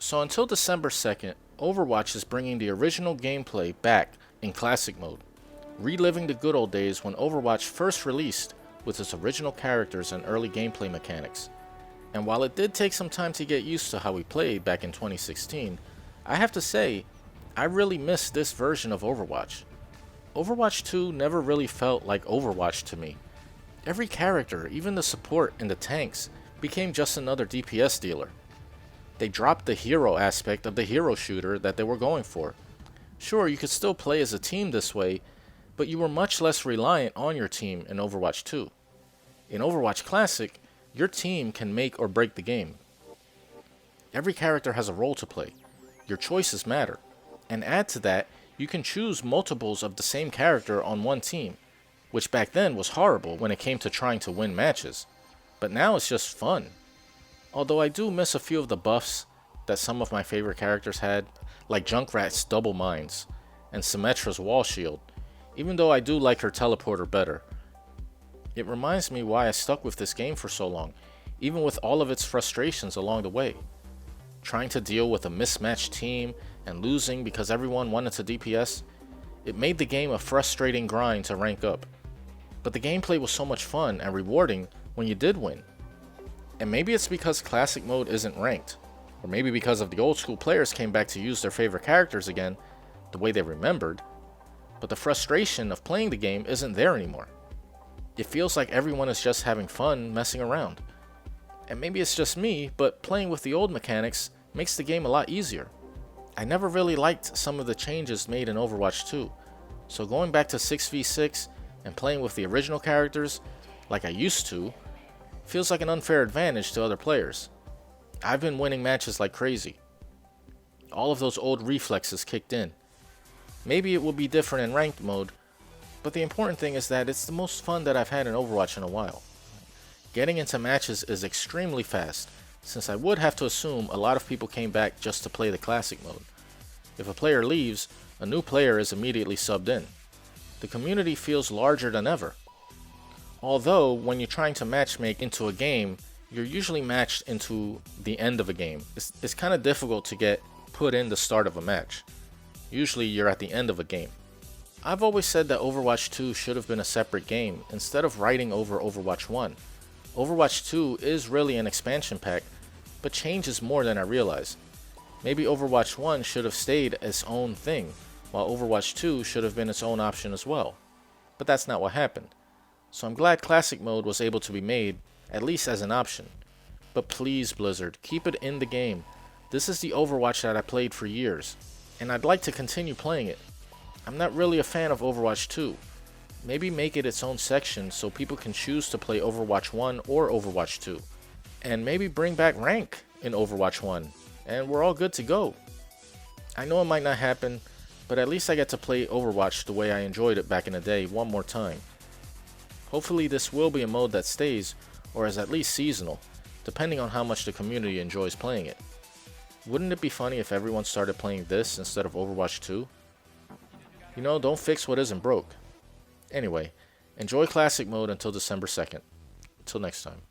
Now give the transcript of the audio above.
So until December 2nd, Overwatch is bringing the original gameplay back in Classic mode, reliving the good old days when Overwatch first released with its original characters and early gameplay mechanics. And while it did take some time to get used to how we played back in 2016, I have to say, I really miss this version of Overwatch. Overwatch 2 never really felt like Overwatch to me. Every character, even the support and the tanks, became just another DPS dealer. They dropped the hero aspect of the hero shooter that they were going for. Sure, you could still play as a team this way, but you were much less reliant on your team in Overwatch 2. In Overwatch Classic, your team can make or break the game. Every character has a role to play. Your choices matter. And add to that, you can choose multiples of the same character on one team, which back then was horrible when it came to trying to win matches. But now it's just fun. Although I do miss a few of the buffs that some of my favorite characters had, like Junkrat's double mines and Symmetra's wall shield, even though I do like her teleporter better. It reminds me why I stuck with this game for so long, even with all of its frustrations along the way. Trying to deal with a mismatched team and losing because everyone wanted to DPS, it made the game a frustrating grind to rank up. But the gameplay was so much fun and rewarding when you did win. And maybe it's because Classic mode isn't ranked, or maybe because of the old school players came back to use their favorite characters again, the way they remembered, but the frustration of playing the game isn't there anymore. It feels like everyone is just having fun messing around. And maybe it's just me, but playing with the old mechanics makes the game a lot easier. I never really liked some of the changes made in Overwatch 2, so going back to 6v6 and playing with the original characters, like I used to, feels like an unfair advantage to other players. I've been winning matches like crazy. All of those old reflexes kicked in. Maybe it will be different in ranked mode, but the important thing is that it's the most fun that I've had in Overwatch in a while. Getting into matches is extremely fast, since I would have to assume a lot of people came back just to play the Classic mode. If a player leaves, a new player is immediately subbed in. The community feels larger than ever. Although, when you're trying to matchmake into a game, you're usually matched into the end of a game. It's kind of difficult to get put in the start of a match. Usually you're at the end of a game. I've always said that Overwatch 2 should have been a separate game instead of writing over Overwatch 1. Overwatch 2 is really an expansion pack, but changes more than I realize. Maybe Overwatch 1 should have stayed its own thing, while Overwatch 2 should have been its own option as well. But that's not what happened. So I'm glad Classic mode was able to be made, at least as an option. But please Blizzard, keep it in the game. This is the Overwatch that I played for years, and I'd like to continue playing it. I'm not really a fan of Overwatch 2. Maybe make it its own section so people can choose to play Overwatch 1 or Overwatch 2. And maybe bring back rank in Overwatch 1, and we're all good to go. I know it might not happen, but at least I get to play Overwatch the way I enjoyed it back in the day one more time. Hopefully this will be a mode that stays, or is at least seasonal, depending on how much the community enjoys playing it. Wouldn't it be funny if everyone started playing this instead of Overwatch 2? You know, don't fix what isn't broke. Anyway, enjoy Classic mode until December 2nd. Until next time.